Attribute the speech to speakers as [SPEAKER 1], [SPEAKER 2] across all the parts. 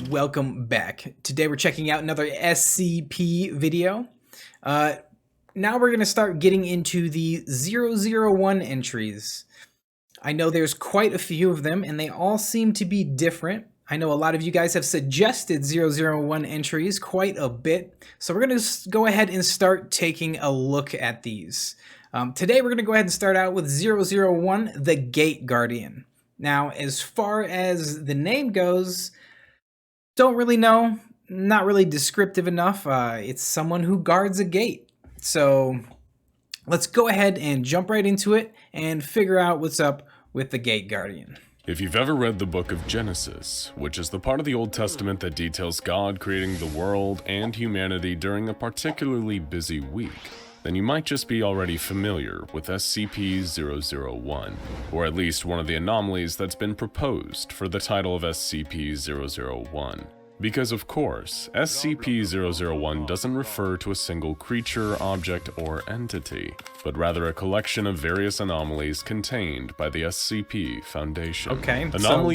[SPEAKER 1] welcome back. Today we're checking out another SCP video. Now we're going to start getting into the 001 entries. I know there's quite a few of them and they all seem to be different. I know a lot of you guys have suggested 001 entries quite a bit, so we're going to go ahead and start taking a look at these. Today we're going to go ahead and start out with 001, the Gate Guardian. Now, as far as the name goes, don't really know, not really descriptive enough. It's someone who guards a gate. So let's go ahead and jump right into it and figure out what's up with the Gate Guardian.
[SPEAKER 2] If you've ever read the book of Genesis, which is the part of the Old Testament that details God creating the world and humanity during a particularly busy week, then you might just be already familiar with SCP-001, or at least one of the anomalies that's been proposed for the title of SCP-001. Because of course, SCP-001 doesn't refer to a single creature, object, or entity, but rather a collection of various anomalies contained by the SCP Foundation.
[SPEAKER 1] Okay, so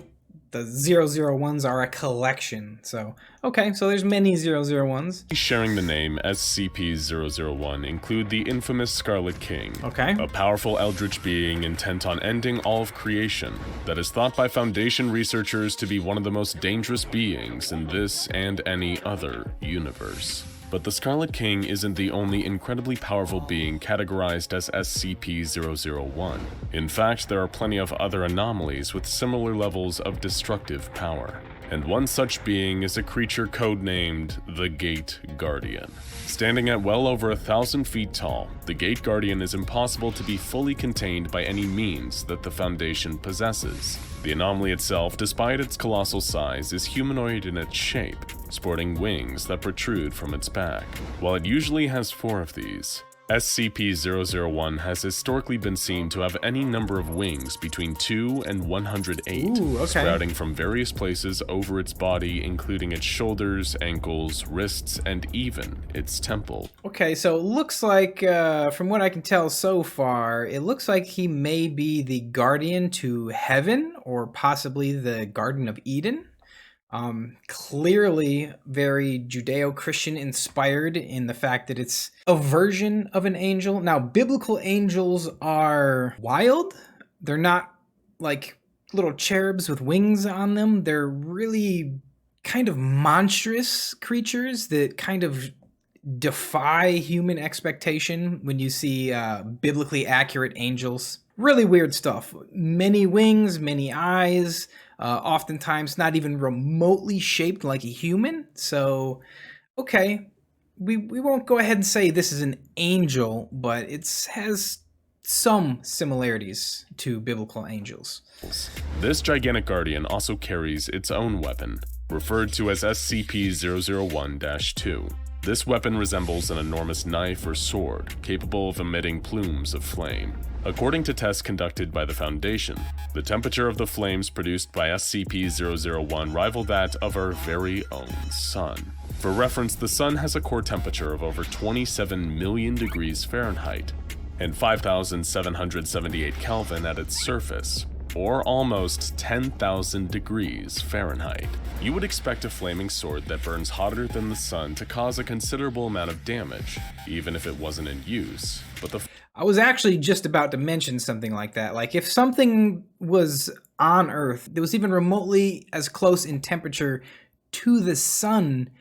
[SPEAKER 1] the 001s are a collection, so there's many 001s.
[SPEAKER 2] Sharing the name SCP-001 include the infamous Scarlet King,
[SPEAKER 1] a
[SPEAKER 2] powerful eldritch being intent on ending all of creation that is thought by Foundation researchers to be one of the most dangerous beings in this and any other universe. But the Scarlet King isn't the only incredibly powerful being categorized as SCP-001. In fact, there are plenty of other anomalies with similar levels of destructive power. And one such being is a creature codenamed the Gate Guardian. Standing at well over 1,000 feet tall, the Gate Guardian is impossible to be fully contained by any means that the Foundation possesses. The anomaly itself, despite its colossal size, is humanoid in its shape, sporting wings that protrude from its back. While it usually has 4 of these, SCP-001 has historically been seen to have any number of wings between 2 and 108, sprouting from various places over its body, including its shoulders, ankles, wrists, and even its temple.
[SPEAKER 1] Okay, so it looks like, from what I can tell so far, it looks like he may be the guardian to heaven, or possibly the Garden of Eden. Clearly very Judeo-Christian inspired in the fact that it's a version of an angel. Now, biblical angels are wild. They're not like little cherubs with wings on them. They're really kind of monstrous creatures that kind of defy human expectation when you see biblically accurate angels. Really weird stuff. Many wings, many eyes, oftentimes not even remotely shaped like a human. So, okay, we won't go ahead and say this is an angel, but it has some similarities to biblical angels.
[SPEAKER 2] This gigantic guardian also carries its own weapon, referred to as SCP-001-2. This weapon resembles an enormous knife or sword, capable of emitting plumes of flame. According to tests conducted by the Foundation, the temperature of the flames produced by SCP-001 rival that of our very own Sun. For reference, the Sun has a core temperature of over 27 million degrees Fahrenheit and 5,778 Kelvin at its surface, or almost 10,000 degrees Fahrenheit. You would expect a flaming sword that burns hotter than the sun to cause a considerable amount of damage, even if it wasn't in use. But
[SPEAKER 1] I was actually just about to mention something like that. Like, if something was on Earth that was even remotely as close in temperature to the sun,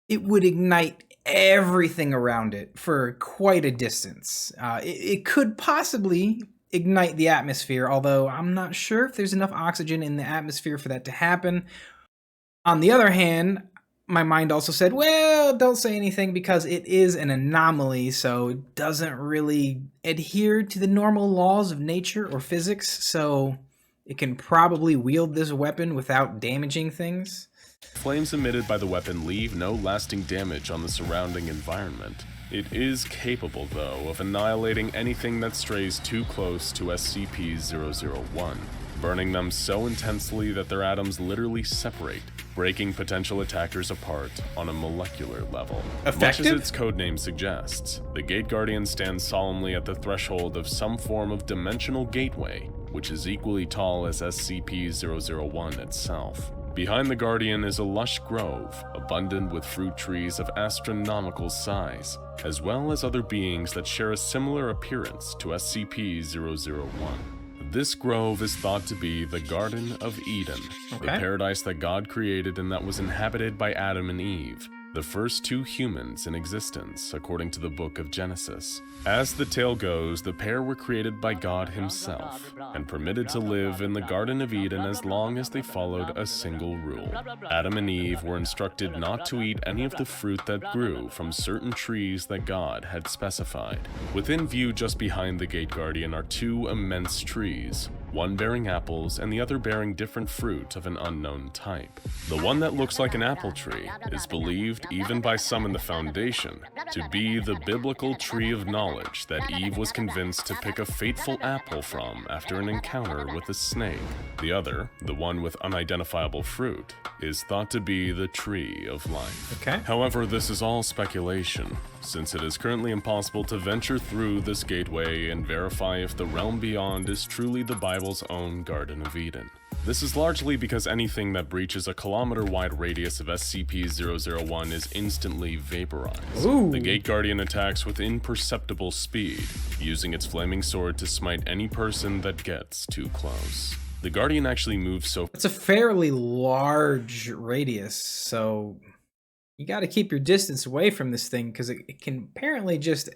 [SPEAKER 1] it would ignite everything around it for quite a distance. It could possibly ignite the atmosphere, although I'm not sure if there's enough oxygen in the atmosphere for that to happen. On the other hand, my mind also said, well, don't say anything because it is an anomaly, so it doesn't really adhere to the normal laws of nature or physics, so it can probably wield this weapon without damaging things.
[SPEAKER 2] Flames emitted by the weapon leave no lasting damage on the surrounding environment. It is capable, though, of annihilating anything that strays too close to SCP-001, burning them so intensely that their atoms literally separate, breaking potential attackers apart on a molecular level.
[SPEAKER 1] Effective?
[SPEAKER 2] Much as its codename suggests, the Gate Guardian stands solemnly at the threshold of some form of dimensional gateway, which is equally tall as SCP-001 itself. Behind the Guardian is a lush grove, abundant with fruit trees of astronomical size, as well as other beings that share a similar appearance to SCP-001. This grove is thought to be the Garden of Eden,
[SPEAKER 1] Okay.
[SPEAKER 2] a paradise that God created and that was inhabited by Adam and Eve, the first two humans in existence, according to the book of Genesis. As the tale goes, the pair were created by God himself and permitted to live in the Garden of Eden as long as they followed a single rule. Adam and Eve were instructed not to eat any of the fruit that grew from certain trees that God had specified. Within view just behind the Gate Guardian are two immense trees, one bearing apples and the other bearing different fruit of an unknown type. The one that looks like an apple tree is believed, even by some in the Foundation, to be the biblical tree of knowledge that Eve was convinced to pick a fateful apple from after an encounter with a snake. The other, the one with unidentifiable fruit, is thought to be the tree of life.
[SPEAKER 1] Okay.
[SPEAKER 2] However, this is all speculation, since it is currently impossible to venture through this gateway and verify if the realm beyond is truly the Bible's own Garden of Eden. This is largely because anything that breaches a kilometer-wide radius of SCP-001 is instantly vaporized.
[SPEAKER 1] Ooh.
[SPEAKER 2] The Gate Guardian attacks with imperceptible speed, using its flaming sword to smite any person that gets too close. The Guardian actually moves so
[SPEAKER 1] It's a fairly large radius, so you got to keep your distance away from this thing because it can apparently just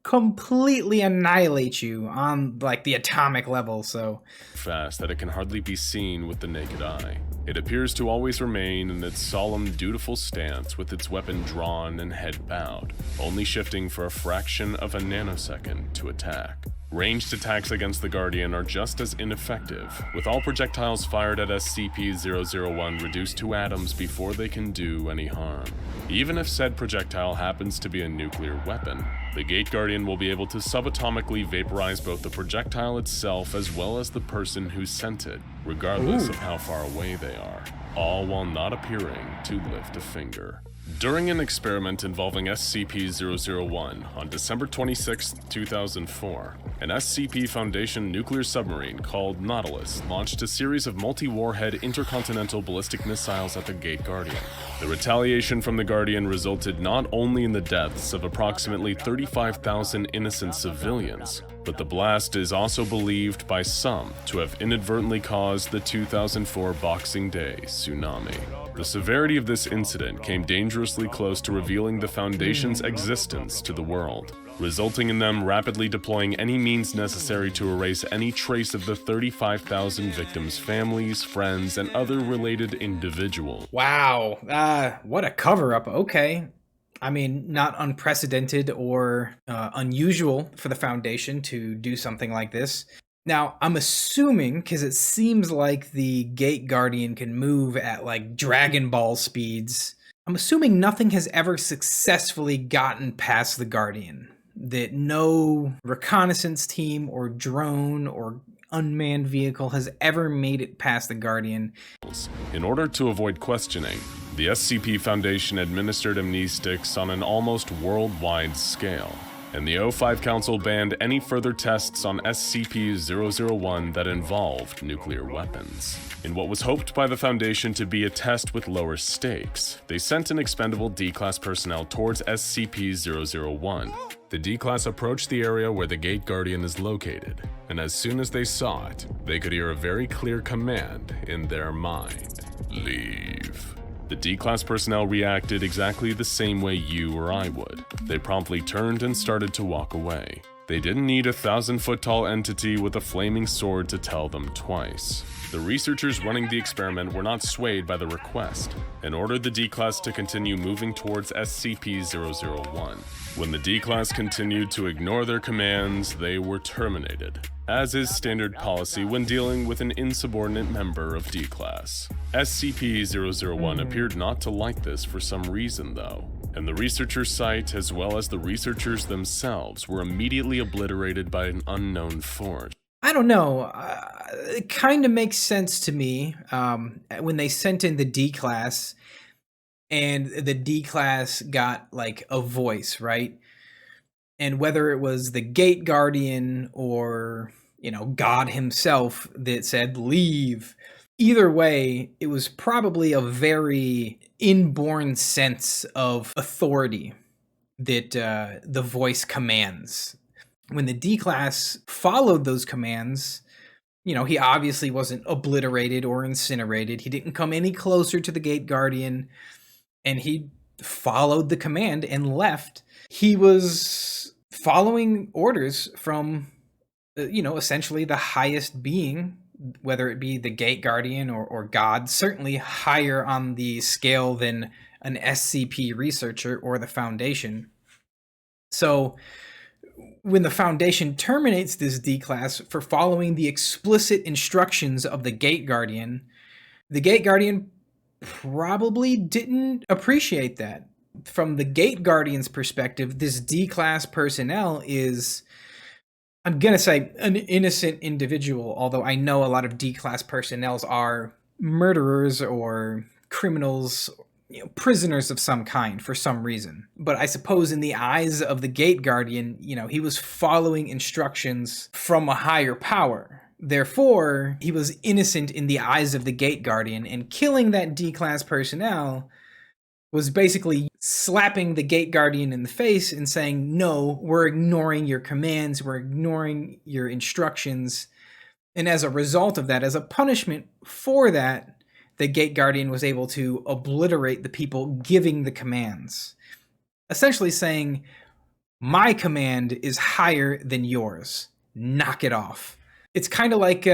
[SPEAKER 1] completely annihilate you on like the atomic level. So
[SPEAKER 2] fast that it can hardly be seen with the naked eye. It appears to always remain in its solemn, dutiful stance with its weapon drawn and head bowed, only shifting for a fraction of a nanosecond to attack. Ranged attacks against the Guardian are just as ineffective, with all projectiles fired at SCP-001 reduced to atoms before they can do any harm. Even if said projectile happens to be a nuclear weapon, the Gate Guardian will be able to subatomically vaporize both the projectile itself as well as the person who sent it, regardless of how far away they are, all while not appearing to lift a finger. During an experiment involving SCP-001 on December 26, 2004, an SCP Foundation nuclear submarine called Nautilus launched a series of multi-warhead intercontinental ballistic missiles at the Gate Guardian. The retaliation from the Guardian resulted not only in the deaths of approximately 35,000 innocent civilians, but the blast is also believed by some to have inadvertently caused the 2004 Boxing Day tsunami. The severity of this incident came dangerously close to revealing the Foundation's existence to the world, resulting in them rapidly deploying any means necessary to erase any trace of the 35,000 victims' families, friends, and other related individuals.
[SPEAKER 1] wow, what a cover-up. Okay. I mean, not unprecedented or unusual for the Foundation to do something like this. Now, I'm assuming, because it seems like the Gate Guardian can move at like Dragon Ball speeds, I'm assuming nothing has ever successfully gotten past the Guardian. That no reconnaissance team or drone or unmanned vehicle has ever made it past the Guardian.
[SPEAKER 2] In order to avoid questioning, the SCP Foundation administered amnestics on an almost worldwide scale, and the O5 Council banned any further tests on SCP-001 that involved nuclear weapons. In what was hoped by the Foundation to be a test with lower stakes, they sent an expendable D-Class personnel towards SCP-001. The D-Class approached the area where the Gate Guardian is located, and as soon as they saw it, they could hear a very clear command in their mind: leave. The D-Class personnel reacted exactly the same way you or I would. They promptly turned and started to walk away. They didn't need a 1,000-foot-tall entity with a flaming sword to tell them twice. The researchers running the experiment were not swayed by the request and ordered the D-Class to continue moving towards SCP-001. When the D-Class continued to ignore their commands, they were terminated, as is standard policy when dealing with an insubordinate member of D-Class. SCP-001 appeared not to like this for some reason, though, and the researcher site as well as the researchers themselves were immediately obliterated by an unknown force.
[SPEAKER 1] I don't know. It kind of makes sense to me when they sent in the D-Class and the D-Class got like a voice, right? And whether it was the Gate Guardian or, God himself that said leave, Either way, it was probably a very inborn sense of authority that the voice commands. When the D-Class followed those commands, he obviously wasn't obliterated or incinerated. He didn't come any closer to the Gate Guardian, and he followed the command and left. He was following orders from, essentially the highest being, whether it be the Gate Guardian or God, certainly higher on the scale than an SCP researcher or the Foundation. So when the Foundation terminates this D-Class for following the explicit instructions of the Gate Guardian probably didn't appreciate that. From the Gate Guardian's perspective, this D-Class personnel is, I'm going to say, an innocent individual, although I know a lot of D-Class personnels are murderers or criminals, prisoners of some kind for some reason. But I suppose in the eyes of the Gate Guardian, he was following instructions from a higher power. Therefore, he was innocent in the eyes of the Gate Guardian, and killing that D-Class personnel was basically slapping the Gate Guardian in the face and saying, no, we're ignoring your commands, we're ignoring your instructions. And as a result of that, as a punishment for that, the Gate Guardian was able to obliterate the people giving the commands. Essentially saying, my command is higher than yours. Knock it off. It's kind of like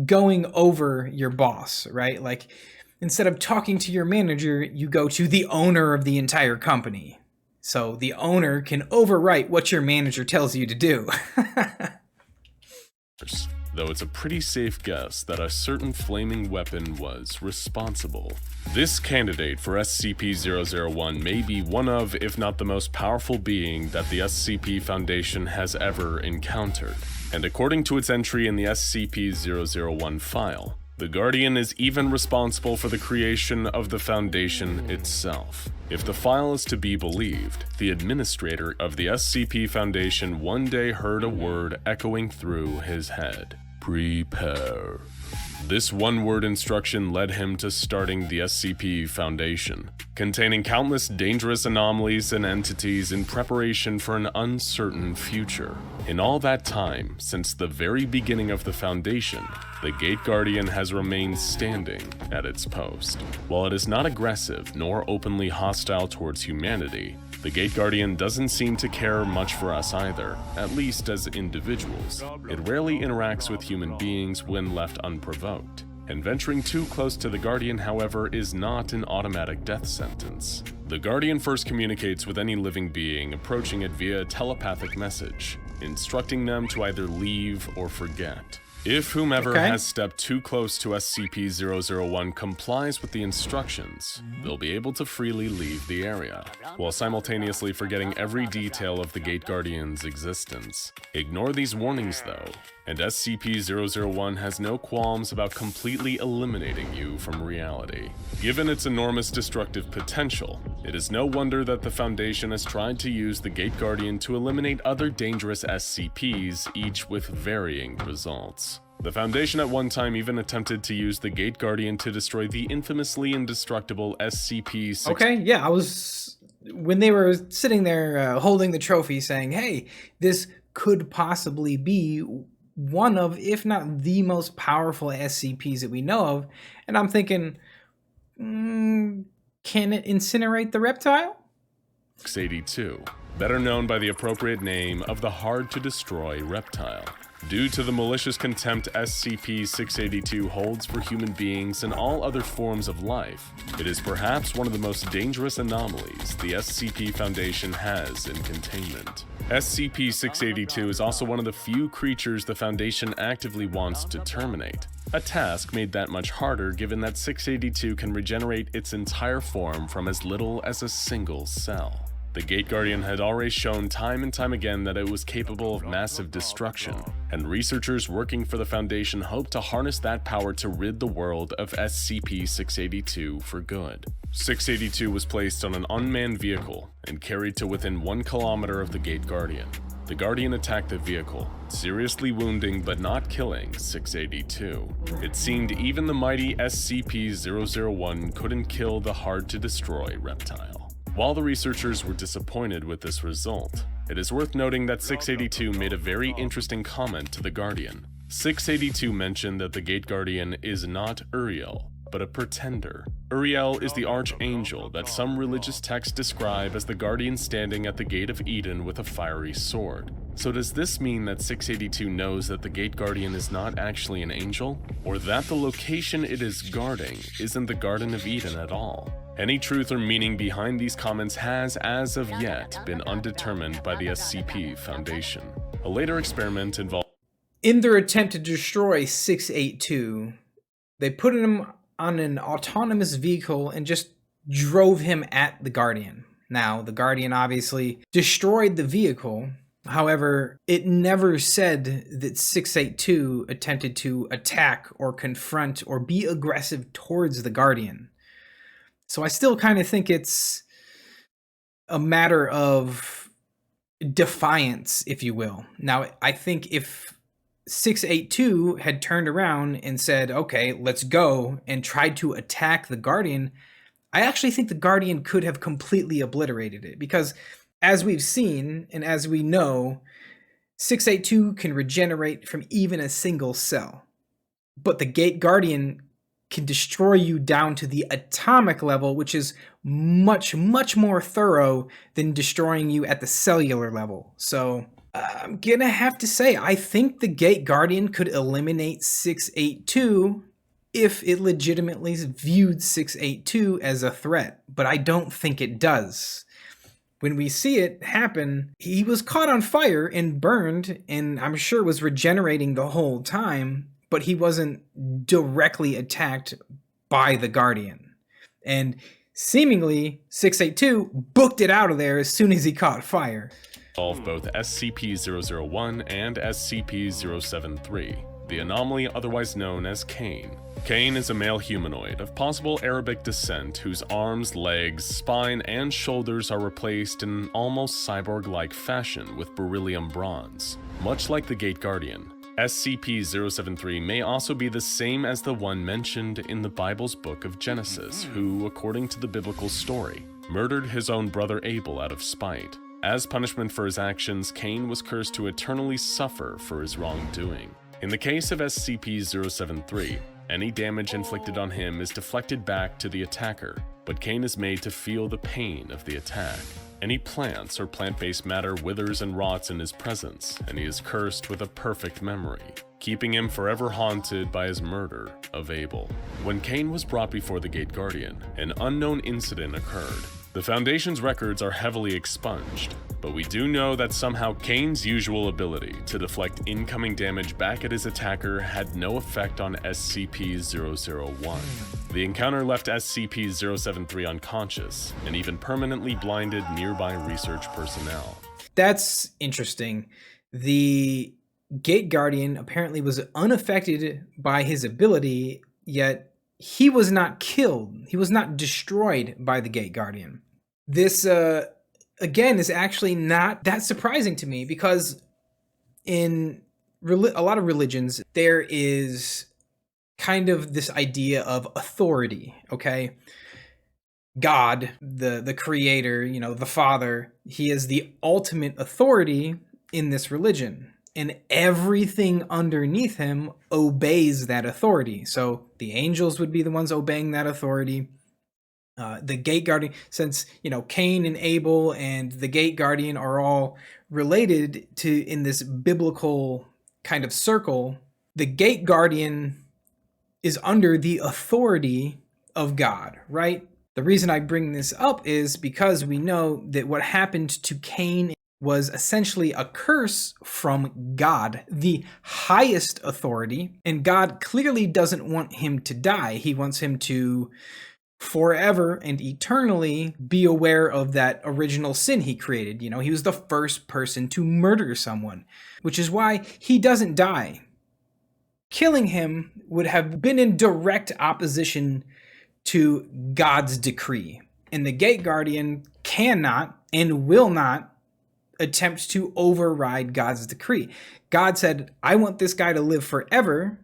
[SPEAKER 1] going over your boss, right? Like, instead of talking to your manager, you go to the owner of the entire company. So the owner can overwrite what your manager tells you to do.
[SPEAKER 2] Though it's a pretty safe guess that a certain flaming weapon was responsible. This candidate for SCP-001 may be one of, if not the most powerful being that the SCP Foundation has ever encountered. And according to its entry in the SCP-001 file, the Guardian is even responsible for the creation of the Foundation itself. If the file is to be believed, the administrator of the SCP Foundation one day heard a word echoing through his head. Prepare. This one-word instruction led him to starting the SCP Foundation, containing countless dangerous anomalies and entities in preparation for an uncertain future. In all that time, since the very beginning of the Foundation, the Gate Guardian has remained standing at its post. While it is not aggressive nor openly hostile towards humanity, the Gate Guardian doesn't seem to care much for us either, at least as individuals. It rarely interacts with human beings when left unprovoked, and venturing too close to the Guardian, however, is not an automatic death sentence. The Guardian first communicates with any living being approaching it via a telepathic message, instructing them to either leave or forget. If whomever has stepped too close to SCP-001 complies with the instructions, they'll be able to freely leave the area, while simultaneously forgetting every detail of the Gate Guardian's existence. Ignore these warnings though, and SCP-001 has no qualms about completely eliminating you from reality. Given its enormous destructive potential, it is no wonder that the Foundation has tried to use the Gate Guardian to eliminate other dangerous SCPs, each with varying results. The Foundation at one time even attempted to use the Gate Guardian to destroy the infamously indestructible SCP-6...
[SPEAKER 1] Okay, yeah, when they were sitting there holding the trophy saying, hey, this could possibly be one of, if not the most powerful SCPs that we know of, and I'm thinking, can it incinerate the reptile?
[SPEAKER 2] 682, better known by the appropriate name of the hard-to-destroy reptile. Due to the malicious contempt SCP-682 holds for human beings and all other forms of life, it is perhaps one of the most dangerous anomalies the SCP Foundation has in containment. SCP-682 is also one of the few creatures the Foundation actively wants to terminate, a task made that much harder given that 682 can regenerate its entire form from as little as a single cell. The Gate Guardian had already shown time and time again that it was capable of massive destruction, and researchers working for the Foundation hoped to harness that power to rid the world of SCP-682 for good. 682 was placed on an unmanned vehicle and carried to within 1 kilometer of the Gate Guardian. the Guardian attacked the vehicle, seriously wounding but not killing 682. It seemed even the mighty SCP-001 couldn't kill the hard-to-destroy reptile. While the researchers were disappointed with this result, it is worth noting that 682 made a very interesting comment to the Guardian. 682 mentioned that the Gate Guardian is not Uriel, but a pretender. Uriel is the archangel that some religious texts describe as the guardian standing at the Gate of Eden with a fiery sword. So does this mean that 682 knows that the Gate Guardian is not actually an angel? Or that the location it is guarding isn't the Garden of Eden at all? Any truth or meaning behind these comments has, as of yet, been undetermined by the SCP Foundation. A later experiment involved...
[SPEAKER 1] In their attempt to destroy 682, they put him on an autonomous vehicle and just drove him at the Guardian. Now, the Guardian obviously destroyed the vehicle. However, it never said that 682 attempted to attack or confront or be aggressive towards the Guardian. So I still kind of think it's a matter of defiance, if you will. Now, I think if 682 had turned around and said, okay, let's go, and tried to attack the Guardian, I actually think the Guardian could have completely obliterated it. Because as we've seen, and as we know, 682 can regenerate from even a single cell. But the Gate Guardian can destroy you down to the atomic level, which is much, much more thorough than destroying you at the cellular level. So I'm gonna have to say, I think the Gate Guardian could eliminate 682 if it legitimately viewed 682 as a threat, but I don't think it does. When we see it happen, he was caught on fire and burned, and I'm sure was regenerating the whole time, but he wasn't directly attacked by the Guardian. And seemingly, 682 booked it out of there as soon as he caught fire.
[SPEAKER 2] Involve both SCP-001 and SCP-073, the anomaly otherwise known as Cain. Cain is a male humanoid of possible Arabic descent whose arms, legs, spine, and shoulders are replaced in an almost cyborg-like fashion with beryllium bronze. Much like the Gate Guardian, SCP-073 may also be the same as the one mentioned in the Bible's book of Genesis, who, according to the biblical story, murdered his own brother Abel out of spite. As punishment for his actions, Cain was cursed to eternally suffer for his wrongdoing. In the case of SCP-073, any damage inflicted on him is deflected back to the attacker, but Cain is made to feel the pain of the attack. Any plants or plant-based matter withers and rots in his presence, and he is cursed with a perfect memory, keeping him forever haunted by his murder of Abel. When Cain was brought before the Gate Guardian, an unknown incident occurred. The Foundation's records are heavily expunged, but we do know that somehow Cain's usual ability to deflect incoming damage back at his attacker had no effect on SCP-001. The encounter left SCP-073 unconscious and even permanently blinded nearby research personnel.
[SPEAKER 1] That's interesting. The Gate Guardian apparently was unaffected by his ability, yet he was not killed. He was not destroyed by the Gate Guardian. This, again, is actually not that surprising to me, because in a lot of religions, there is kind of this idea of authority, okay? God, the creator, you know, the Father, he is the ultimate authority in this religion. And everything underneath him obeys that authority. So the angels would be the ones obeying that authority. The Gate Guardian, since, you know, Cain and Abel and the Gate Guardian are all related to in this biblical kind of circle, the Gate Guardian is under the authority of God, right? The reason I bring this up is because we know that what happened to Cain was essentially a curse from God, the highest authority, and God clearly doesn't want him to die. He wants him to forever and eternally be aware of that original sin he created. You know, he was the first person to murder someone, which is why he doesn't die. Killing him would have been in direct opposition to God's decree, and the Gate Guardian cannot and will not attempt to override God's decree. God said, I want this guy to live forever,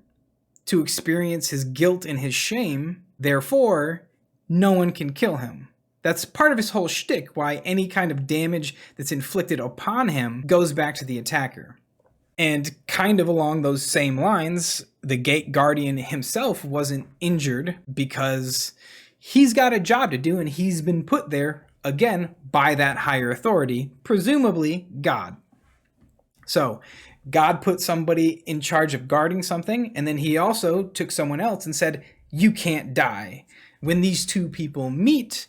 [SPEAKER 1] to experience his guilt and his shame. Therefore, no one can kill him. That's part of his whole shtick, why any kind of damage that's inflicted upon him goes back to the attacker. And kind of along those same lines, the Gate Guardian himself wasn't injured because he's got a job to do, and he's been put there, again, by that higher authority, presumably God. So God put somebody in charge of guarding something, and then he also took someone else and said, you can't die. When these two people meet,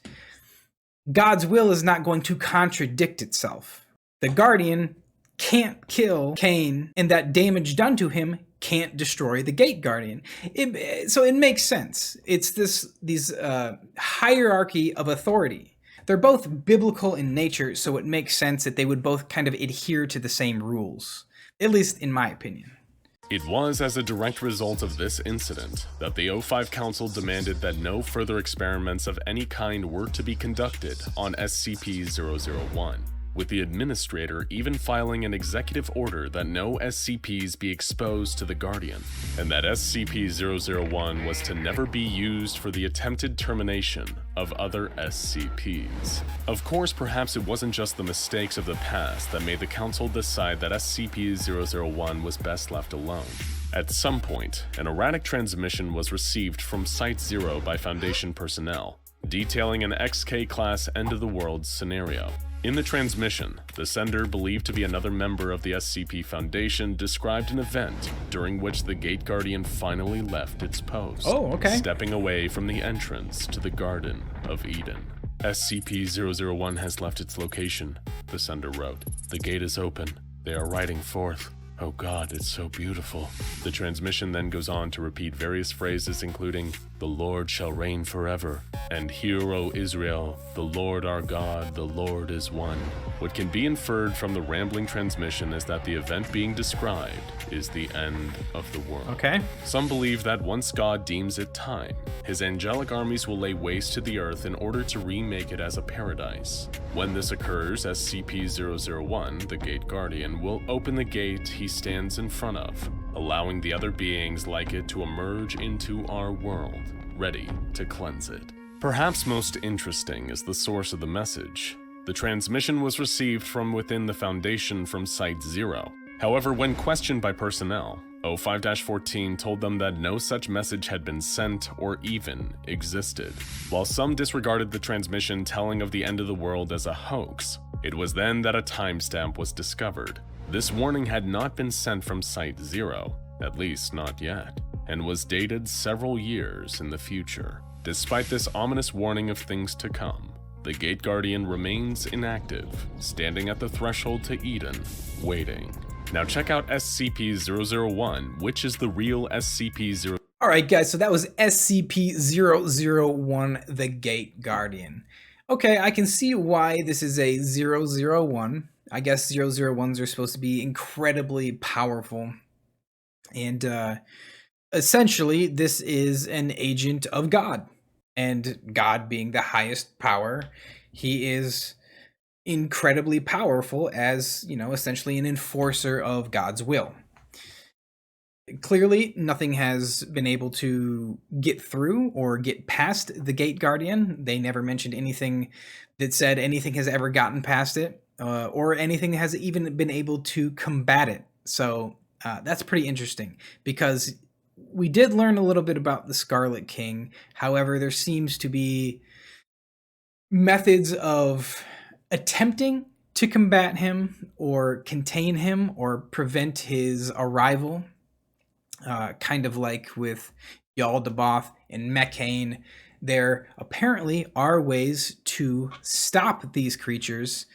[SPEAKER 1] God's will is not going to contradict itself. The Guardian can't kill Cain, and that damage done to him can't destroy the Gate Guardian. So it makes sense. It's these hierarchy of authority. They're both biblical in nature, so it makes sense that they would both kind of adhere to the same rules, at least in my opinion.
[SPEAKER 2] It was as a direct result of this incident that the O5 Council demanded that no further experiments of any kind were to be conducted on SCP-001, with the administrator even filing an executive order that no SCPs be exposed to the Guardian, and that SCP-001 was to never be used for the attempted termination of other SCPs. Of course, perhaps it wasn't just the mistakes of the past that made the Council decide that SCP-001 was best left alone. At some point, an erratic transmission was received from Site-0 by Foundation personnel, detailing an XK-class end-of-the-world scenario. In the transmission, the sender, believed to be another member of the SCP Foundation, described an event during which the Gate Guardian finally left its post, stepping away from the entrance to the Garden of Eden. SCP-001 has left its location, the sender wrote. The gate is open. They are riding forth. Oh God, it's so beautiful. The transmission then goes on to repeat various phrases including, the Lord shall reign forever, and hear, O Israel, the Lord our God, the Lord is one. What can be inferred from the rambling transmission is that the event being described is the end of the world.
[SPEAKER 1] Okay.
[SPEAKER 2] Some believe that once God deems it time, his angelic armies will lay waste to the earth in order to remake it as a paradise. When this occurs, SCP-001, the Gate Guardian, will open the gate he stands in front of, allowing the other beings like it to emerge into our world, ready to cleanse it. Perhaps most interesting is the source of the message. The transmission was received from within the Foundation from Site-0. However, when questioned by personnel, O5-14 told them that no such message had been sent or even existed. While some disregarded the transmission telling of the end of the world as a hoax, it was then that a timestamp was discovered. This warning had not been sent from Site-0, at least not yet, and was dated several years in the future. Despite this ominous warning of things to come, the Gate Guardian remains inactive, standing at the threshold to Eden, waiting. Now check out SCP-001, which is the real SCP-0...
[SPEAKER 1] Alright guys, so that was SCP-001, the Gate Guardian. Okay, I can see why this is a 001. I guess 001s are supposed to be incredibly powerful. And essentially, this is an agent of God. And God being the highest power, he is incredibly powerful as, essentially an enforcer of God's will. Clearly, nothing has been able to get through or get past the Gate Guardian. They never mentioned anything that said anything has ever gotten past it, or anything has even been able to combat it. So that's pretty interesting, because we did learn a little bit about the Scarlet King. However, there seems to be methods of attempting to combat him or contain him or prevent his arrival. Kind of like with Yaldabaoth and Cain, there apparently are ways to stop these creatures.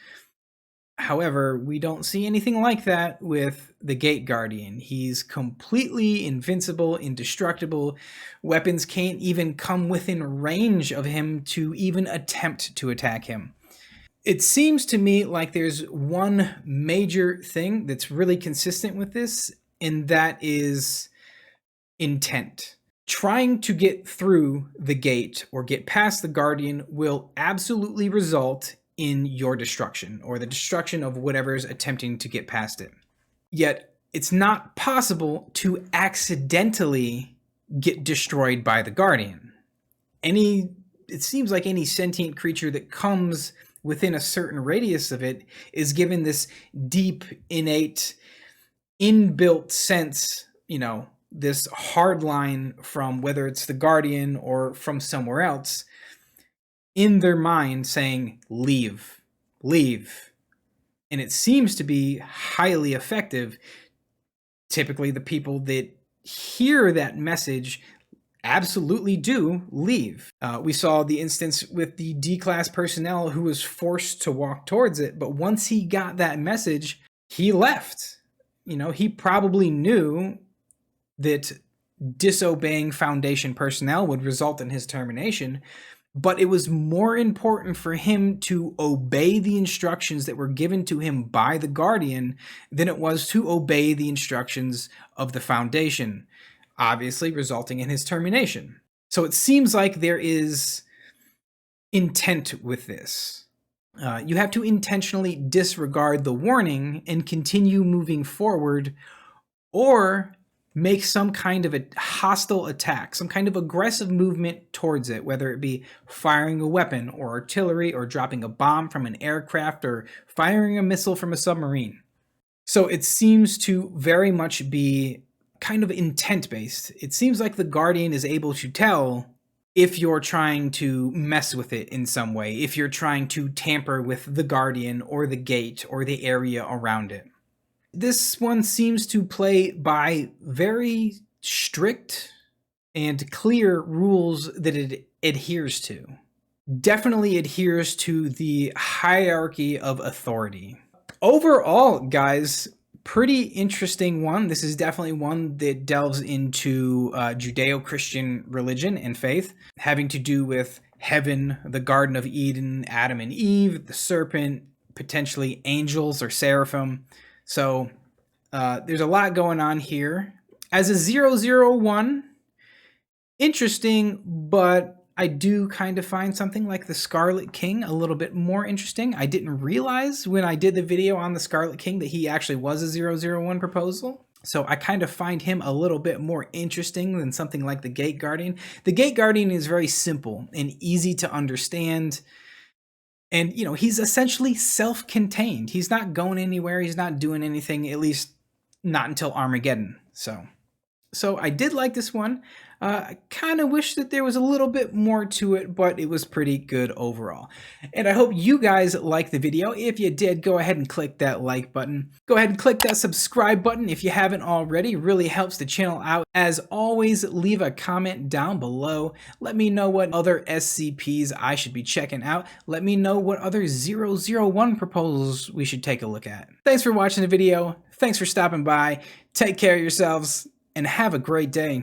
[SPEAKER 1] However, we don't see anything like that with the Gate Guardian. He's completely invincible, indestructible. Weapons can't even come within range of him to even attempt to attack him. It seems to me like there's one major thing that's really consistent with this, and that is intent. Trying to get through the gate or get past the Guardian will absolutely result in your destruction or the destruction of whatever's attempting to get past it. Yet it's not possible to accidentally get destroyed by the Guardian. It seems like any sentient creature that comes within a certain radius of it is given this deep, innate, inbuilt sense, this hard line from whether it's the Guardian or from somewhere else in their mind saying, leave, leave. And it seems to be highly effective. Typically, the people that hear that message absolutely do leave. We saw the instance with the D-class personnel who was forced to walk towards it, but once he got that message, he left. He probably knew that disobeying Foundation personnel would result in his termination, but it was more important for him to obey the instructions that were given to him by the Guardian than it was to obey the instructions of the Foundation, obviously resulting in his termination. So it seems like there is intent with this. You have to intentionally disregard the warning and continue moving forward, or make some kind of a hostile attack, some kind of aggressive movement towards it, whether it be firing a weapon or artillery or dropping a bomb from an aircraft or firing a missile from a submarine. So it seems to very much be kind of intent-based. It seems like the Guardian is able to tell if you're trying to mess with it in some way, if you're trying to tamper with the Guardian or the gate or the area around it. This one seems to play by very strict and clear rules that it adheres to. Definitely adheres to the hierarchy of authority. Overall, guys, pretty interesting one. This is definitely one that delves into Judeo-Christian religion and faith, having to do with heaven, the Garden of Eden, Adam and Eve, the serpent, potentially angels or seraphim. So there's a lot going on here. As a 001, interesting, but I do kind of find something like the Scarlet King a little bit more interesting. I didn't realize when I did the video on the Scarlet King that he actually was a 001 proposal. So I kind of find him a little bit more interesting than something like the Gate Guardian. The Gate Guardian is very simple and easy to understand. And, he's essentially self-contained. He's not going anywhere. He's not doing anything, at least not until Armageddon. So I did like this one. I kind of wish that there was a little bit more to it, but it was pretty good overall. And I hope you guys liked the video. If you did, go ahead and click that like button. Go ahead and click that subscribe button if you haven't already. It really helps the channel out. As always, leave a comment down below. Let me know what other SCPs I should be checking out. Let me know what other 001 proposals we should take a look at. Thanks for watching the video. Thanks for stopping by. Take care of yourselves and have a great day.